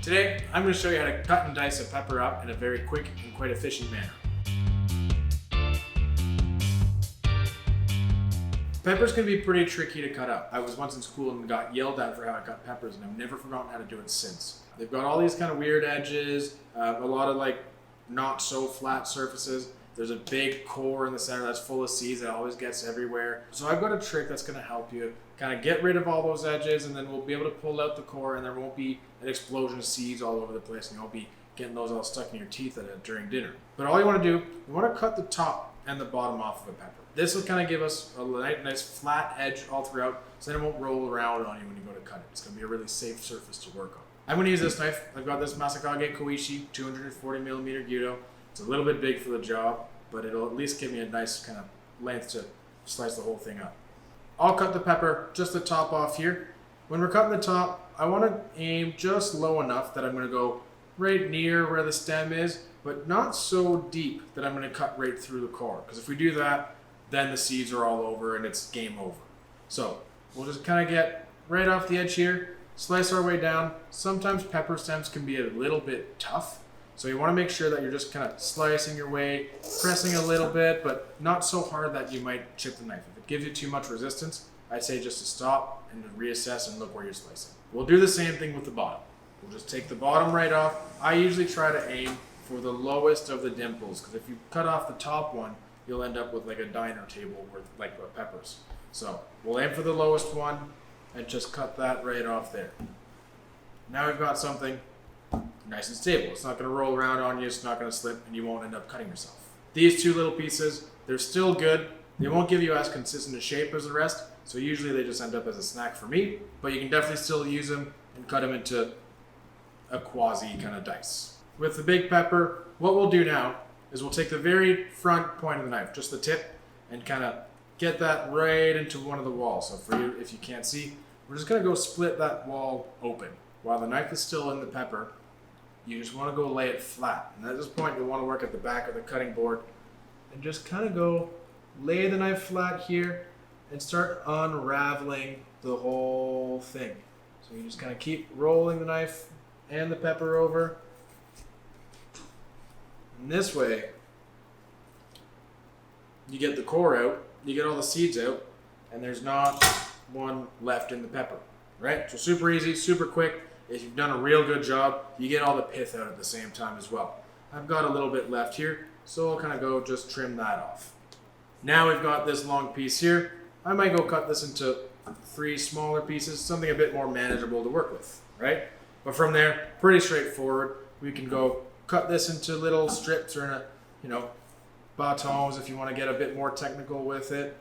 Today, I'm going to show you how to cut and dice a pepper up in a very quick and quite efficient manner. Peppers can be pretty tricky to cut up. I was once in school and got yelled at for how I cut peppers, and I've never forgotten how to do it since. They've got all these kind of weird edges, a lot of like not so flat surfaces. There's a big core in the center that's full of seeds that always gets everywhere. So I've got a trick that's going to help you kind of get rid of all those edges, and then we'll be able to pull out the core and there won't be an explosion of seeds all over the place and you won't be getting those all stuck in your teeth during dinner. But all you want to do, you want to cut the top and the bottom off of a pepper. This will kind of give us a nice flat edge all throughout, so then it won't roll around on you when you go to cut it. It's going to be a really safe surface to work on. I'm going to use this knife. I've got this Masakage Koishi 240mm Gyudo. It's a little bit big for the job, but it'll at least give me a nice kind of length to slice the whole thing up. I'll cut the pepper, just the top off here. When we're cutting the top, I want to aim just low enough that I'm going to go right near where the stem is, but not so deep that I'm going to cut right through the core. Because if we do that, then the seeds are all over and it's game over. So we'll just kind of get right off the edge here, slice our way down. Sometimes pepper stems can be a little bit tough. So you want to make sure that you're just kind of slicing your way, pressing a little bit, but not so hard that you might chip the knife. If it gives you too much resistance, I'd say just to stop and to reassess and look where you're slicing. We'll do the same thing with the bottom. We'll just take the bottom right off. I usually try to aim for the lowest of the dimples, because if you cut off the top one, you'll end up with like a diner table worth like peppers. So we'll aim for the lowest one and just cut that right off there. Now we've got something nice and stable. It's not going to roll around on you, it's not going to slip, and you won't end up cutting yourself. These two little pieces, they're still good. They won't give you as consistent a shape as the rest, so usually they just end up as a snack for me, but you can definitely still use them and cut them into a quasi kind of dice. With the big pepper, what we'll do now is we'll take the very front point of the knife, just the tip, and kind of get that right into one of the walls. So for you, if you can't see, we're just going to go split that wall open. While the knife is still in the pepper, you just want to go lay it flat. And at this point, you'll want to work at the back of the cutting board and just kind of go lay the knife flat here and start unraveling the whole thing. So you just kind of keep rolling the knife and the pepper over. And this way, you get the core out, you get all the seeds out, and there's not one left in the pepper, right? So super easy, super quick. If you've done a real good job, you get all the pith out at the same time as well. I've got a little bit left here, so I'll kind of go just trim that off. Now we've got this long piece here. I might go cut this into 3 smaller pieces, something a bit more manageable to work with, right? But from there, pretty straightforward. We can go cut this into little strips or batons if you want to get a bit more technical with it.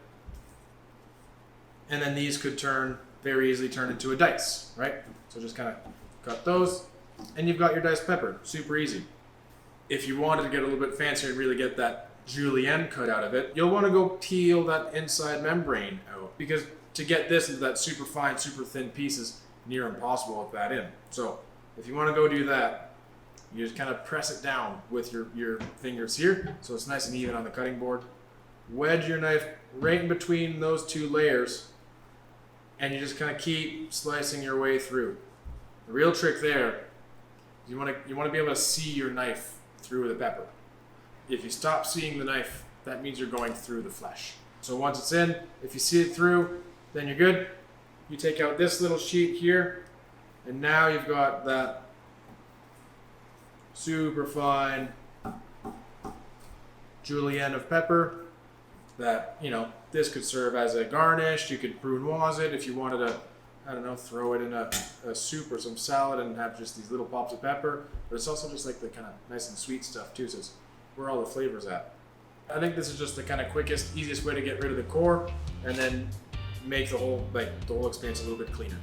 And then these could very easily turn into a dice, right? So just kind of cut those and you've got your diced pepper. Super easy. If you wanted to get a little bit fancier and really get that julienne cut out of it, you'll want to go peel that inside membrane out, because to get this into that super fine, super thin piece is near impossible with that in. So if you want to go do that, you just kind of press it down with your fingers here so it's nice and even on the cutting board. Wedge your knife right in between those 2 layers and you just kind of keep slicing your way through. The real trick there, you want to be able to see your knife through the pepper. If you stop seeing the knife, that means you're going through the flesh. So once it's in, if you see it through, then you're good. You take out this little sheet here, and now you've got that super fine julienne of pepper that, this could serve as a garnish. You could brunoise it if you wanted to, throw it in a soup or some salad and have just these little pops of pepper. But it's also just like the kind of nice and sweet stuff too, so it's where all the flavor's at. I think this is just the kind of quickest, easiest way to get rid of the core and then make the whole experience a little bit cleaner.